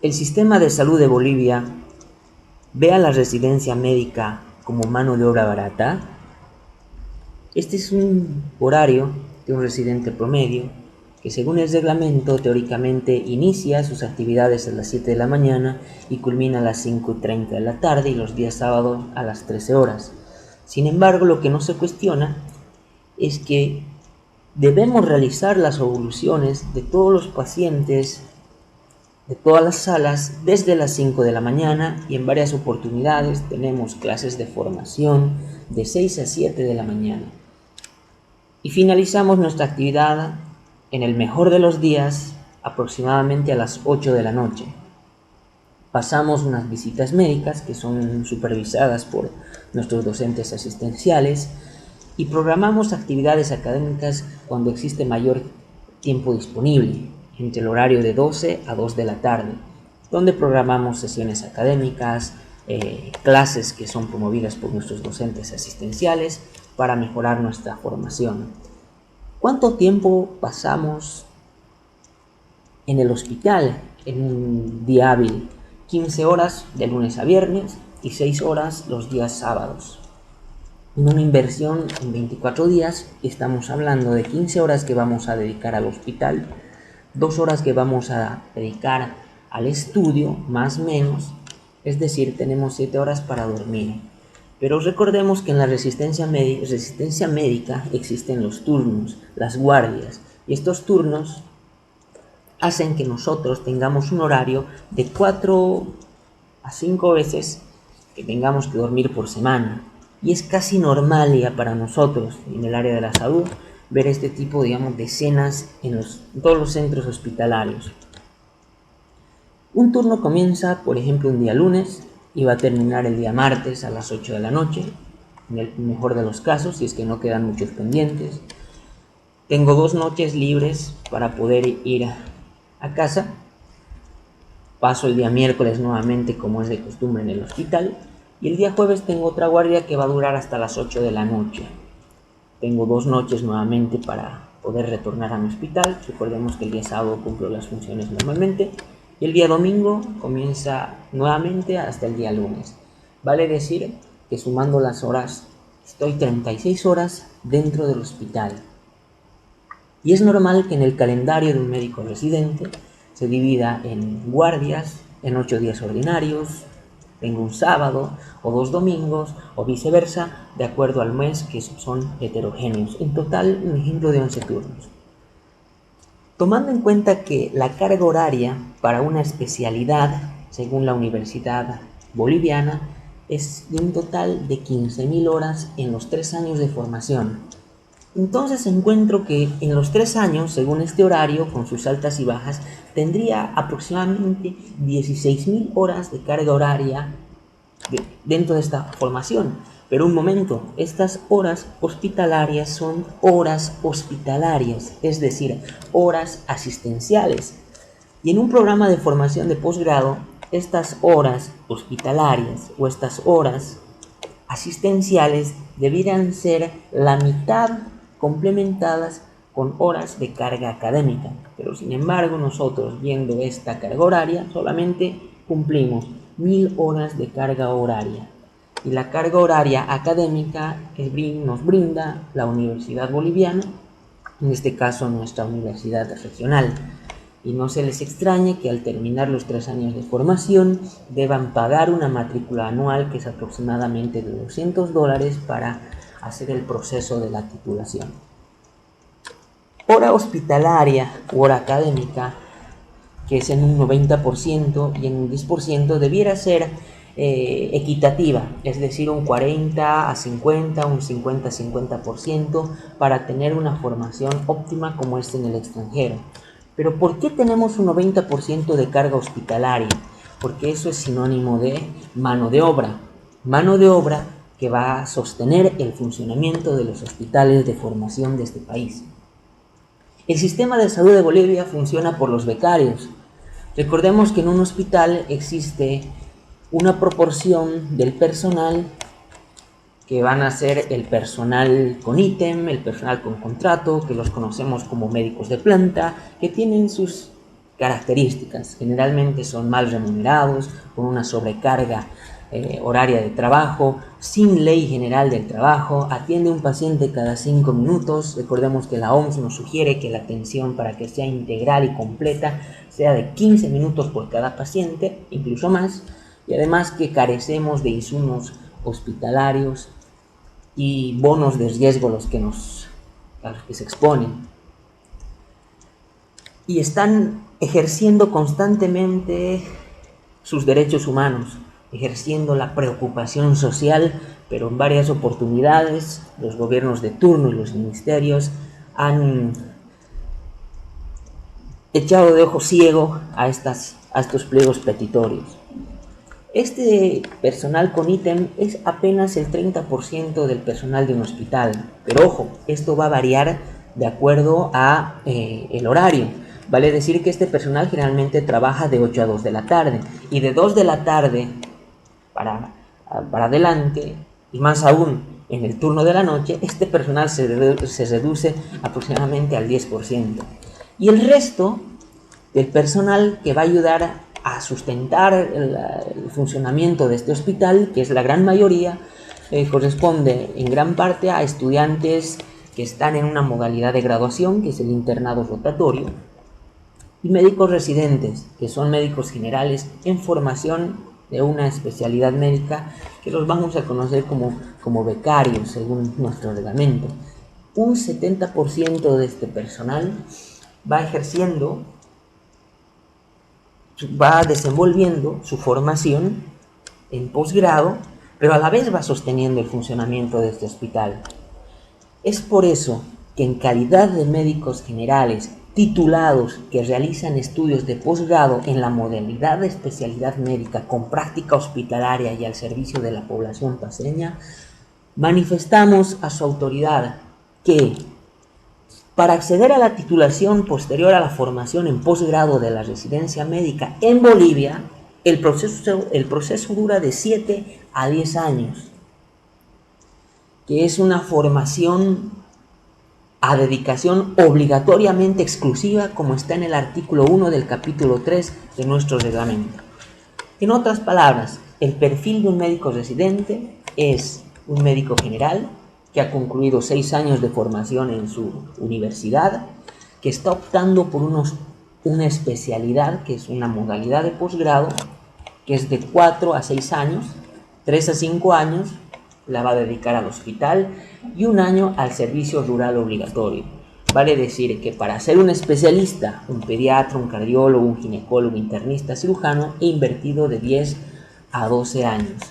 El sistema de salud de Bolivia ve a la residencia médica como mano de obra barata. Este es un horario de un residente promedio que, según el reglamento, teóricamente inicia sus actividades a las 7 de la mañana y culmina a las 5:30 de la tarde, y los días sábados a las 13 horas. Sin embargo, lo que no se cuestiona es que debemos realizar las evoluciones de todos los pacientes de todas las salas desde las 5 de la mañana, y en varias oportunidades tenemos clases de formación de 6 a 7 de la mañana. Y finalizamos nuestra actividad, en el mejor de los días, aproximadamente a las 8 de la noche. Pasamos unas visitas médicas que son supervisadas por nuestros docentes asistenciales y programamos actividades académicas cuando existe mayor tiempo disponible, entre el horario de 12 a 2 de la tarde, donde programamos sesiones académicas, clases que son promovidas por nuestros docentes asistenciales para mejorar nuestra formación. ¿Cuánto tiempo pasamos en el hospital en un día hábil? 15 horas de lunes a viernes y 6 horas los días sábados. En una inversión en 24 días estamos hablando de 15 horas que vamos a dedicar al hospital, 2 horas que vamos a dedicar al estudio, más o menos, es decir, tenemos 7 horas para dormir. Pero recordemos que en la resistencia médica existen los turnos, las guardias, y estos turnos hacen que nosotros tengamos un horario de 4 a 5 veces que tengamos que dormir por semana. Y es casi normal ya para nosotros en el área de la salud ver este tipo, digamos, de escenas en todos los centros hospitalarios. Un turno comienza, por ejemplo, un día lunes y va a terminar el día martes a las 8 de la noche, en el mejor de los casos, si es que no quedan muchos pendientes. Tengo 2 noches libres para poder ir a casa. Paso el día miércoles nuevamente, como es de costumbre, en el hospital, y el día jueves tengo otra guardia que va a durar hasta las 8 de la noche. Tengo 2 noches nuevamente para poder retornar a mi hospital. Recordemos que el día sábado cumplo las funciones normalmente, y el día domingo comienza nuevamente hasta el día lunes. Vale decir que, sumando las horas, estoy 36 horas dentro del hospital. Y es normal que en el calendario de un médico residente se divida en guardias, en 8 días ordinarios, tengo un sábado o 2 domingos o viceversa, de acuerdo al mes, que son heterogéneos. En total, un ejemplo de 11 turnos. Tomando en cuenta que la carga horaria para una especialidad, según la Universidad Boliviana, es de un total de 15.000 horas en los 3 años de formación. Entonces encuentro que en los 3 años, según este horario, con sus altas y bajas, tendría aproximadamente 16.000 horas de carga horaria dentro de esta formación. Pero un momento, estas horas hospitalarias son horas hospitalarias, es decir, horas asistenciales. Y en un programa de formación de posgrado, estas horas hospitalarias o estas horas asistenciales debieran ser la mitad complementadas con horas de carga académica. Pero sin embargo, nosotros, viendo esta carga horaria, solamente cumplimos 1.000 horas de carga horaria. Y la carga horaria académica nos brinda la Universidad Boliviana, en este caso nuestra universidad regional. Y no se les extrañe que al terminar los 3 años de formación deban pagar una matrícula anual que es aproximadamente de $200 para hacer el proceso de la titulación. Hora hospitalaria u hora académica, que es en un 90% y en un 10%, debiera ser equitativa, es decir, un 40 a 50, un 50 a 50%, para tener una formación óptima como es en el extranjero. Pero ¿por qué tenemos un 90% de carga hospitalaria? Porque eso es sinónimo de mano de obra. Mano de obra que va a sostener el funcionamiento de los hospitales de formación de este país. El sistema de salud de Bolivia funciona por los becarios. Recordemos que en un hospital existe una proporción del personal que van a ser el personal con ítem, el personal con contrato, que los conocemos como médicos de planta, que tienen sus características. Generalmente son mal remunerados, con una sobrecarga horaria de trabajo, sin ley general del trabajo, atiende a un paciente cada 5 minutos. Recordemos que la OMS nos sugiere que la atención, para que sea integral y completa, sea de 15 minutos por cada paciente, incluso más, y además que carecemos de insumos hospitalarios y bonos de riesgo a los que se exponen. Y están ejerciendo constantemente sus derechos humanos, ejerciendo la preocupación social, pero en varias oportunidades los gobiernos de turno y los ministerios han echado de ojo ciego a estos pliegos petitorios. Este personal con ítem es apenas el 30% del personal de un hospital, pero ojo, esto va a variar de acuerdo a el horario. Vale decir que este personal generalmente trabaja de 8 a 2 de la tarde, y de 2 de la tarde para adelante, y más aún en el turno de la noche, este personal se reduce aproximadamente al 10%. Y el resto del personal que va a ayudar a sustentar el funcionamiento de este hospital, que es la gran mayoría, corresponde en gran parte a estudiantes que están en una modalidad de graduación, que es el internado rotatorio, y médicos residentes, que son médicos generales en formación de una especialidad médica, que los vamos a conocer como becarios según nuestro reglamento. Un 70% de este personal va desenvolviendo su formación en posgrado, pero a la vez va sosteniendo el funcionamiento de este hospital. Es por eso que en calidad de médicos generales titulados que realizan estudios de posgrado en la modalidad de especialidad médica con práctica hospitalaria y al servicio de la población paceña, manifestamos a su autoridad que para acceder a la titulación posterior a la formación en posgrado de la residencia médica en Bolivia, el proceso dura de 7 a 10 años, que es una formación a dedicación obligatoriamente exclusiva, como está en el artículo 1 del capítulo 3 de nuestro reglamento. En otras palabras, el perfil de un médico residente es un médico general que ha concluido 6 años de formación en su universidad, que está optando por una especialidad, que es una modalidad de posgrado, que es de 4 a 6 años, 3 a 5 años la va a dedicar al hospital y 1 año al servicio rural obligatorio. Vale decir que para ser un especialista, un pediatra, un cardiólogo, un ginecólogo, internista, cirujano, he invertido de 10 a 12 años.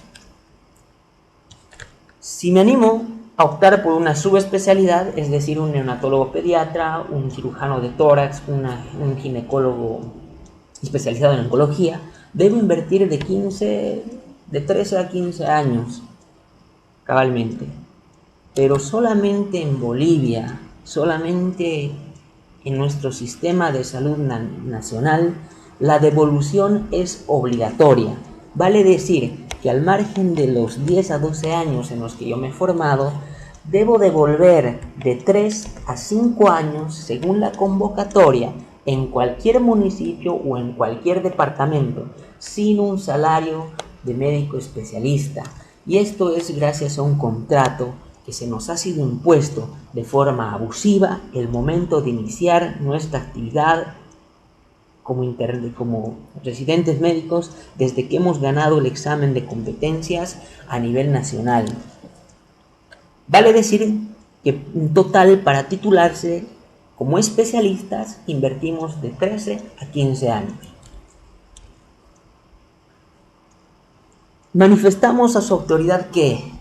Si me animo a optar por una subespecialidad, es decir, un neonatólogo pediatra, un cirujano de tórax, un ginecólogo especializado en oncología, debo invertir de 13 a 15 años cabalmente. Pero solamente en Bolivia, solamente en nuestro sistema de salud nacional, la devolución es obligatoria. Vale decir que al margen de los 10 a 12 años en los que yo me he formado, debo devolver de 3 a 5 años según la convocatoria en cualquier municipio o en cualquier departamento, sin un salario de médico especialista. Y esto es gracias a un contrato que se nos ha sido impuesto de forma abusiva el momento de iniciar nuestra actividad como residentes médicos, desde que hemos ganado el examen de competencias a nivel nacional. Vale decir que en total, para titularse como especialistas, invertimos de 13 a 15 años. Manifestamos a su autoridad que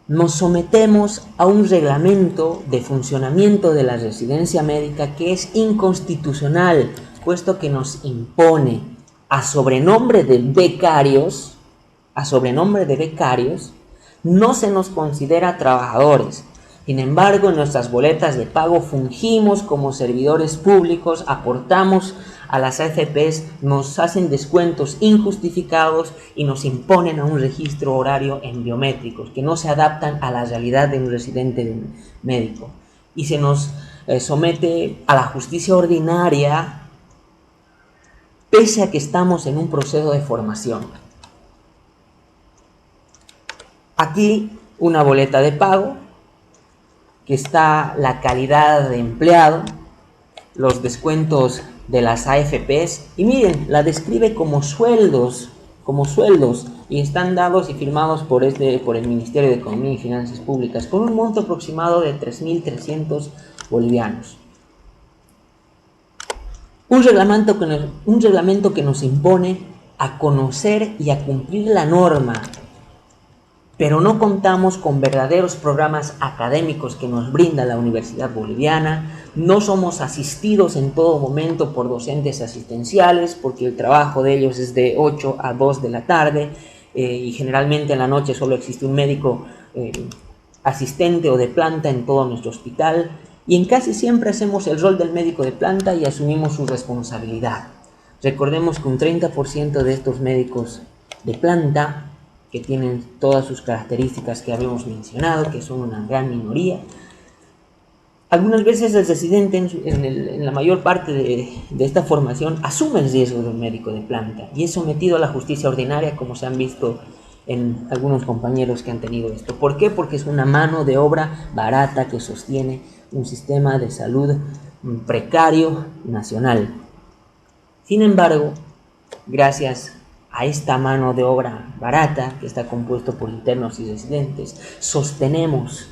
nos sometemos a un reglamento de funcionamiento de la residencia médica que es inconstitucional, puesto que nos impone a sobrenombre de becarios, no se nos considera trabajadores. Sin embargo, en nuestras boletas de pago fungimos como servidores públicos, aportamos a las AFPs, nos hacen descuentos injustificados y nos imponen a un registro horario en biométricos que no se adaptan a la realidad de un residente médico. Y se nos somete a la justicia ordinaria pese a que estamos en un proceso de formación. Aquí una boleta de pago, que está la calidad de empleado, los descuentos de las AFPs, y miren, la describe como sueldos, y están dados y firmados por el Ministerio de Economía y Finanzas Públicas, con un monto aproximado de 3.300 bolivianos. Un reglamento que nos impone a conocer y a cumplir la norma, pero no contamos con verdaderos programas académicos que nos brinda la Universidad Boliviana, no somos asistidos en todo momento por docentes asistenciales, porque el trabajo de ellos es de 8 a 2 de la tarde, y generalmente en la noche solo existe un médico asistente o de planta en todo nuestro hospital, y en casi siempre hacemos el rol del médico de planta y asumimos su responsabilidad. Recordemos que un 30% de estos médicos de planta, que tienen todas sus características que habíamos mencionado, que son una gran minoría, algunas veces el residente en la mayor parte de esta formación asume el riesgo de un médico de planta y es sometido a la justicia ordinaria, como se han visto en algunos compañeros que han tenido esto. ¿Por qué? Porque es una mano de obra barata que sostiene un sistema de salud precario nacional. Sin embargo, gracias a esta mano de obra barata, que está compuesto por internos y residentes, sostenemos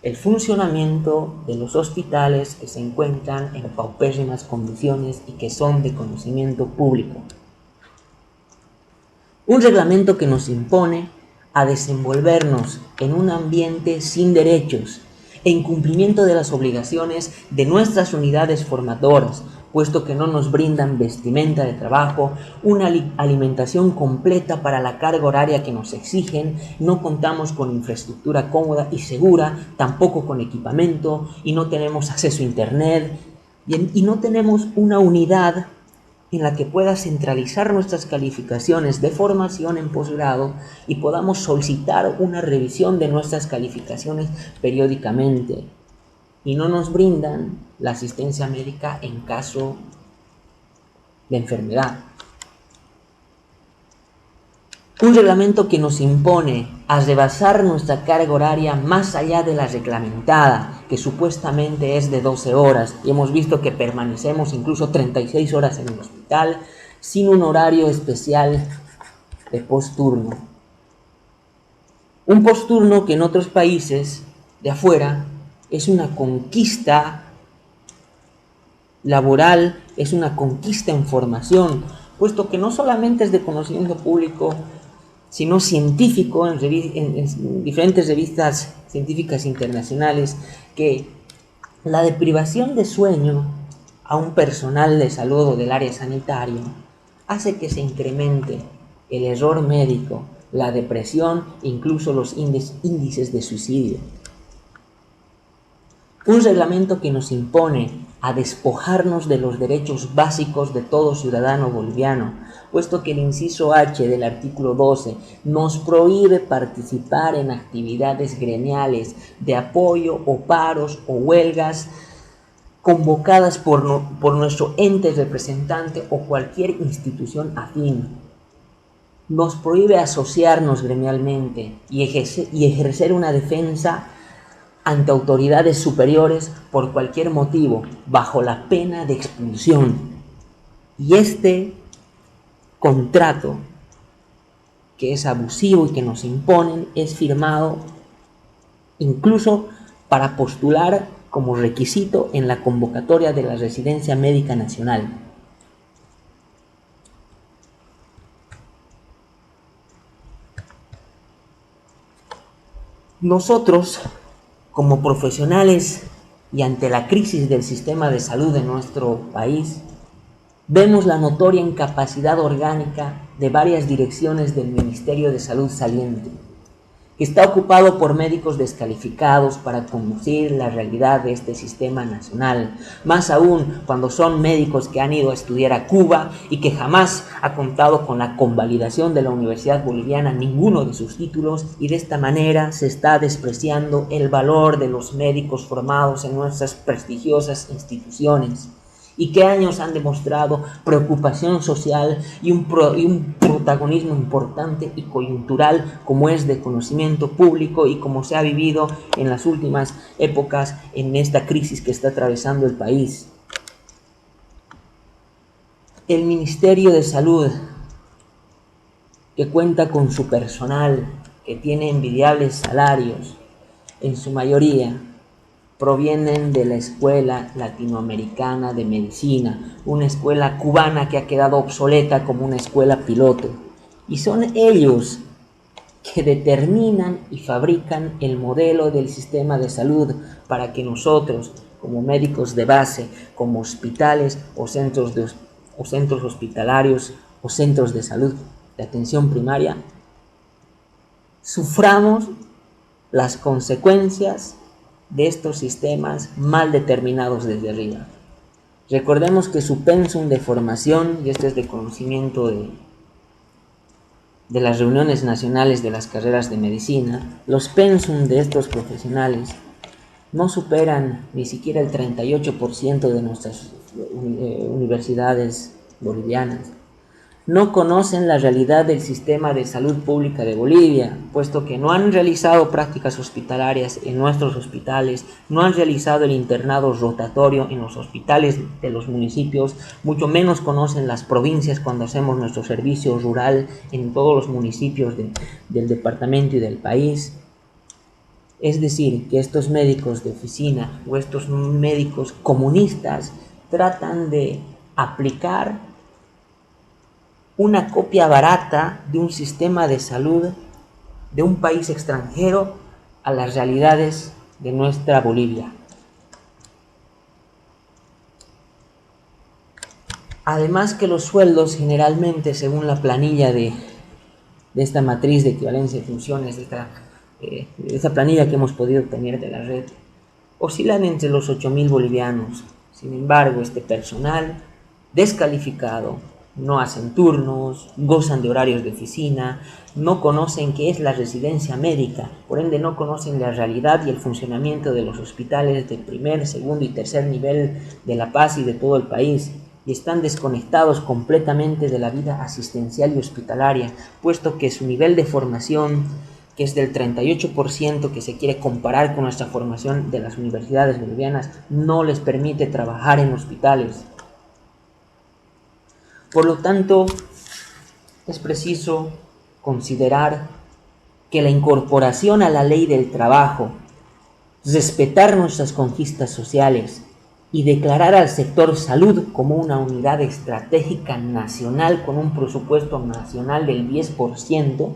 el funcionamiento de los hospitales que se encuentran en paupérrimas condiciones y que son de conocimiento público. Un reglamento que nos impone a desenvolvernos en un ambiente sin derechos, en cumplimiento de las obligaciones de nuestras unidades formadoras, puesto que no nos brindan vestimenta de trabajo, una alimentación completa para la carga horaria que nos exigen, no contamos con infraestructura cómoda y segura, tampoco con equipamiento, y no tenemos acceso a internet, y no tenemos una unidad en la que pueda centralizar nuestras calificaciones de formación en posgrado y podamos solicitar una revisión de nuestras calificaciones periódicamente. Y no nos brindan la asistencia médica en caso de enfermedad. Un reglamento que nos impone a rebasar nuestra carga horaria más allá de la reglamentada, que supuestamente es de 12 horas, y hemos visto que permanecemos incluso 36 horas en el hospital, sin un horario especial de posturno. Un posturno que en otros países de afuera es una conquista laboral, es una conquista en formación, puesto que no solamente es de conocimiento público, sino científico en diferentes revistas científicas internacionales, que la deprivación de sueño a un personal de salud o del área sanitaria hace que se incremente el error médico, la depresión e incluso los índices de suicidio. Un reglamento que nos impone a despojarnos de los derechos básicos de todo ciudadano boliviano, puesto que el inciso H del artículo 12 nos prohíbe participar en actividades gremiales de apoyo o paros o huelgas convocadas por nuestro ente representante o cualquier institución afín. Nos prohíbe asociarnos gremialmente y ejercer una defensa ante autoridades superiores por cualquier motivo, bajo la pena de expulsión. Y este contrato, que es abusivo y que nos imponen, es firmado incluso para postular como requisito en la convocatoria de la Residencia Médica Nacional. Nosotros, como profesionales y ante la crisis del sistema de salud de nuestro país, vemos la notoria incapacidad orgánica de varias direcciones del Ministerio de Salud saliente, que está ocupado por médicos descalificados para conducir la realidad de este sistema nacional, más aún cuando son médicos que han ido a estudiar a Cuba y que jamás ha contado con la convalidación de la Universidad Boliviana ninguno de sus títulos, y de esta manera se está despreciando el valor de los médicos formados en nuestras prestigiosas instituciones. y que años han demostrado preocupación social y un protagonismo importante y coyuntural, como es de conocimiento público y como se ha vivido en las últimas épocas en esta crisis que está atravesando el país. El Ministerio de Salud, que cuenta con su personal, que tiene envidiables salarios, en su mayoría provienen de la Escuela Latinoamericana de Medicina, una escuela cubana que ha quedado obsoleta como una escuela piloto. Y son ellos que determinan y fabrican el modelo del sistema de salud para que nosotros, como médicos de base, como hospitales o centros hospitalarios o centros de salud de atención primaria, suframos las consecuencias de estos sistemas mal determinados desde arriba. Recordemos que su pensum de formación, y esto es de conocimiento de las reuniones nacionales de las carreras de medicina, los pensum de estos profesionales no superan ni siquiera el 38% de nuestras universidades bolivianas. No conocen la realidad del sistema de salud pública de Bolivia, puesto que no han realizado prácticas hospitalarias en nuestros hospitales, no han realizado el internado rotatorio en los hospitales de los municipios, mucho menos conocen las provincias cuando hacemos nuestro servicio rural en todos los municipios del departamento y del país. Es decir, que estos médicos de oficina o estos médicos comunistas tratan de aplicar una copia barata de un sistema de salud de un país extranjero a las realidades de nuestra Bolivia. Además que los sueldos generalmente, según la planilla de esta matriz de equivalencia de funciones, de esta planilla que hemos podido obtener de la red, oscilan entre los 8.000 bolivianos. Sin embargo, este personal descalificado, no hacen turnos, gozan de horarios de oficina, no conocen qué es la residencia médica, por ende no conocen la realidad y el funcionamiento de los hospitales de primer, segundo y tercer nivel de La Paz y de todo el país, y están desconectados completamente de la vida asistencial y hospitalaria, puesto que su nivel de formación, que es del 38%, que se quiere comparar con nuestra formación de las universidades bolivianas, no les permite trabajar en hospitales. Por lo tanto, es preciso considerar que la incorporación a la ley del trabajo, respetar nuestras conquistas sociales y declarar al sector salud como una unidad estratégica nacional con un presupuesto nacional del 10%,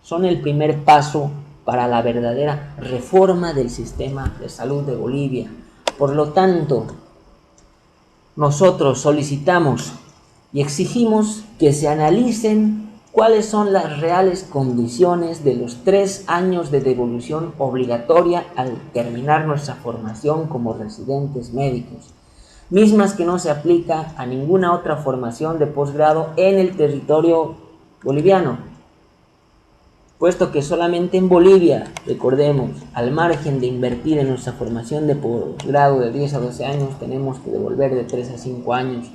son el primer paso para la verdadera reforma del sistema de salud de Bolivia. Por lo tanto, nosotros solicitamos y exigimos que se analicen cuáles son las reales condiciones de los 3 años de devolución obligatoria al terminar nuestra formación como residentes médicos, mismas que no se aplica a ninguna otra formación de posgrado en el territorio boliviano, puesto que solamente en Bolivia, recordemos, al margen de invertir en nuestra formación de posgrado de 10 a 12 años, tenemos que devolver de 3 a 5 años.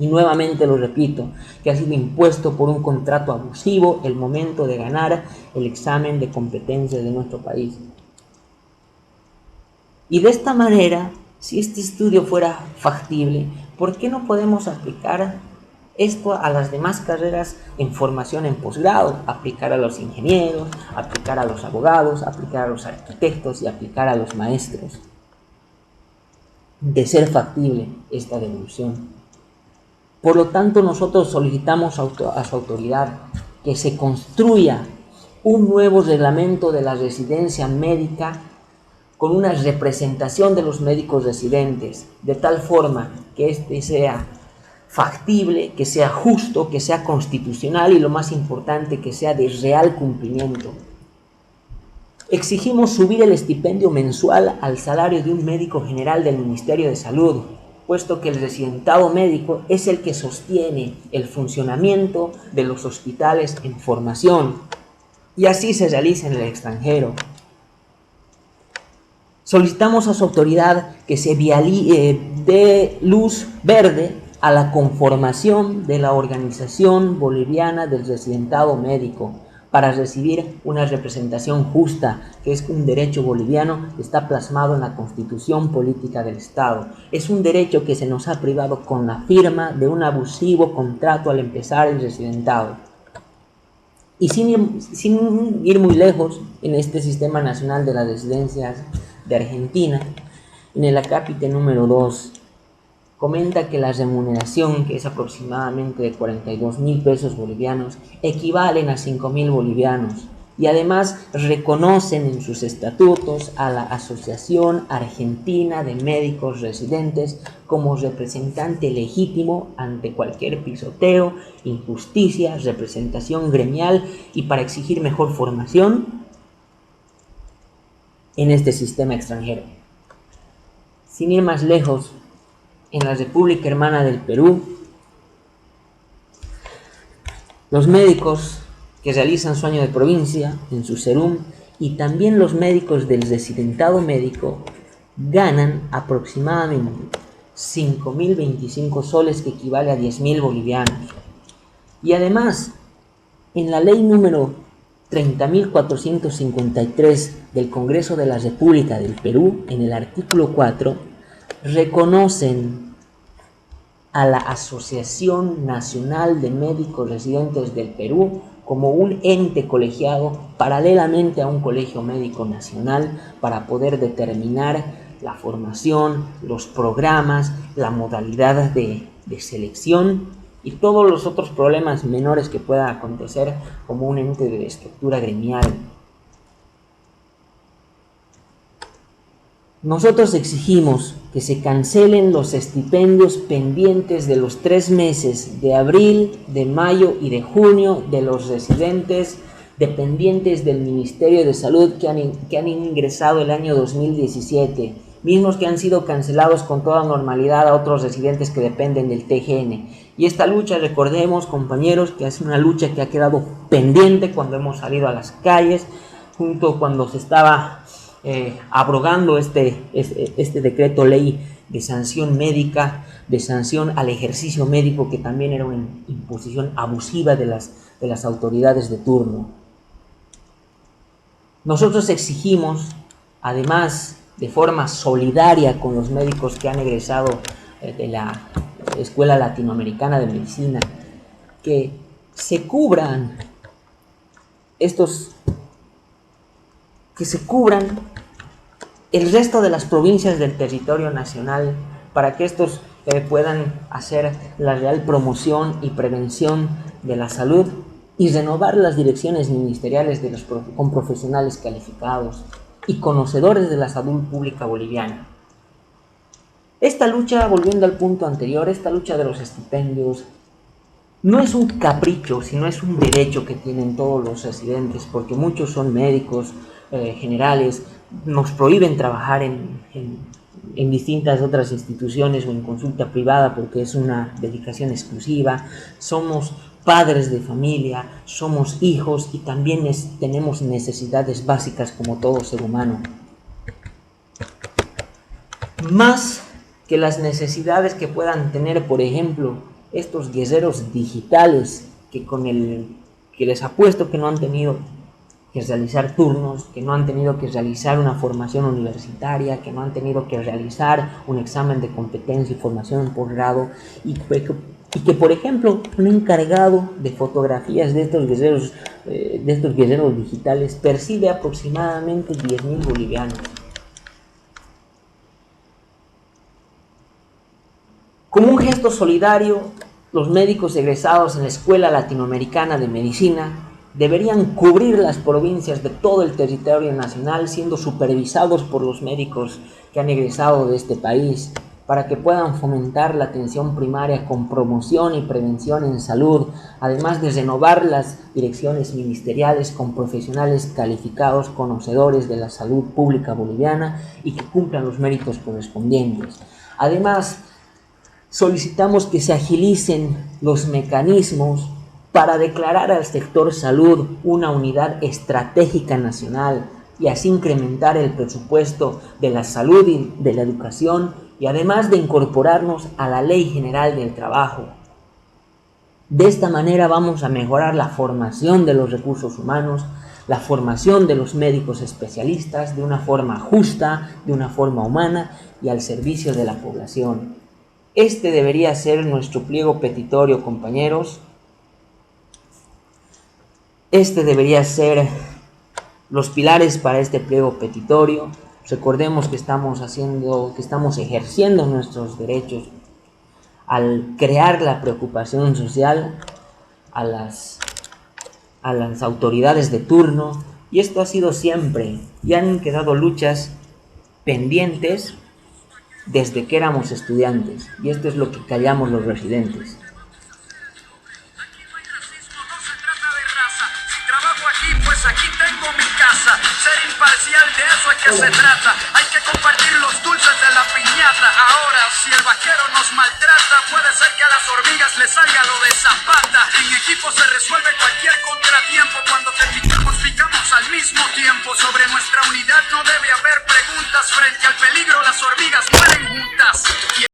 Y nuevamente lo repito, que ha sido impuesto por un contrato abusivo el momento de ganar el examen de competencias de nuestro país. Y de esta manera, si este estudio fuera factible, ¿por qué no podemos aplicar esto a las demás carreras en formación en posgrado? Aplicar a los ingenieros, aplicar a los abogados, aplicar a los arquitectos y aplicar a los maestros. De ser factible esta devolución. Por lo tanto, nosotros solicitamos a su autoridad que se construya un nuevo reglamento de la residencia médica con una representación de los médicos residentes, de tal forma que este sea factible, que sea justo, que sea constitucional y lo más importante, que sea de real cumplimiento. Exigimos subir el estipendio mensual al salario de un médico general del Ministerio de Salud, puesto que el residentado médico es el que sostiene el funcionamiento de los hospitales en formación, y así se realiza en el extranjero. Solicitamos a su autoridad que se dé luz verde a la conformación de la Organización Boliviana del Residentado Médico para recibir una representación justa, que es un derecho boliviano que está plasmado en la Constitución Política del Estado. Es un derecho que se nos ha privado con la firma de un abusivo contrato al empezar el residentado. Y sin ir muy lejos, en este Sistema Nacional de las Residencias de Argentina, en el acápite número 2, comenta que la remuneración, que es aproximadamente de 42.000 pesos bolivianos, equivalen a 5.000 bolivianos. Y además reconocen en sus estatutos a la Asociación Argentina de Médicos Residentes como representante legítimo ante cualquier pisoteo, injusticia, representación gremial y para exigir mejor formación en este sistema extranjero. Sin ir más lejos, en la República Hermana del Perú, los médicos que realizan su año de provincia en su serum y también los médicos del residentado médico ganan aproximadamente 5.025 soles, que equivale a 10.000 bolivianos. Y además, en la ley número 30.453 del Congreso de la República del Perú, en el artículo 4, reconocen a la Asociación Nacional de Médicos Residentes del Perú como un ente colegiado paralelamente a un colegio médico nacional para poder determinar la formación, los programas, la modalidad de selección y todos los otros problemas menores que pueda acontecer como un ente de estructura gremial. Nosotros exigimos que se cancelen los estipendios pendientes de los 3 meses de abril, de mayo y de junio de los residentes dependientes del Ministerio de Salud que han ingresado el año 2017, mismos que han sido cancelados con toda normalidad a otros residentes que dependen del TGN. Y esta lucha, recordemos, compañeros, que es una lucha que ha quedado pendiente cuando hemos salido a las calles, junto cuando se estaba abrogando este decreto ley de sanción médica, de sanción al ejercicio médico, que también era una imposición abusiva de las autoridades de turno. Nosotros exigimos, además, de forma solidaria con los médicos que han egresado de la Escuela Latinoamericana de Medicina, que se cubran el resto de las provincias del territorio nacional, para que estos puedan hacer la real promoción y prevención de la salud y renovar las direcciones ministeriales con profesionales calificados y conocedores de la salud pública boliviana. Esta lucha, volviendo al punto anterior, esta lucha de los estipendios no es un capricho, sino es un derecho que tienen todos los residentes, porque muchos son médicos generales, nos prohíben trabajar en distintas otras instituciones o en consulta privada porque es una dedicación exclusiva. Somos padres de familia, somos hijos y también tenemos necesidades básicas como todo ser humano. Más que las necesidades que puedan tener, por ejemplo, estos guerreros digitales que les apuesto que no han tenido que realizar turnos, que no han tenido que realizar una formación universitaria, que no han tenido que realizar un examen de competencia y formación en posgrado, y que, por ejemplo, un encargado de fotografías de estos guerreros digitales percibe aproximadamente 10.000 bolivianos. Como un gesto solidario, los médicos egresados en la Escuela Latinoamericana de Medicina deberían cubrir las provincias de todo el territorio nacional, siendo supervisados por los médicos que han egresado de este país, para que puedan fomentar la atención primaria con promoción y prevención en salud, además de renovar las direcciones ministeriales con profesionales calificados, conocedores de la salud pública boliviana y que cumplan los méritos correspondientes. Además, solicitamos que se agilicen los mecanismos para declarar al sector salud una unidad estratégica nacional, y así incrementar el presupuesto de la salud y de la educación, y además de incorporarnos a la Ley General del Trabajo. De esta manera vamos a mejorar la formación de los recursos humanos, la formación de los médicos especialistas de una forma justa, de una forma humana y al servicio de la población. Este debería ser nuestro pliego petitorio, compañeros. Este debería ser los pilares para este pliego petitorio. Recordemos que estamos ejerciendo nuestros derechos al crear la preocupación social a las autoridades de turno, y esto ha sido siempre, y han quedado luchas pendientes desde que éramos estudiantes, y esto es lo que callamos los residentes. Se trata, hay que compartir los dulces de la piñata. Ahora, si el vaquero nos maltrata, puede ser que a las hormigas les salga lo de Zapata. En equipo se resuelve cualquier contratiempo. Cuando te picamos al mismo tiempo. Sobre nuestra unidad no debe haber preguntas.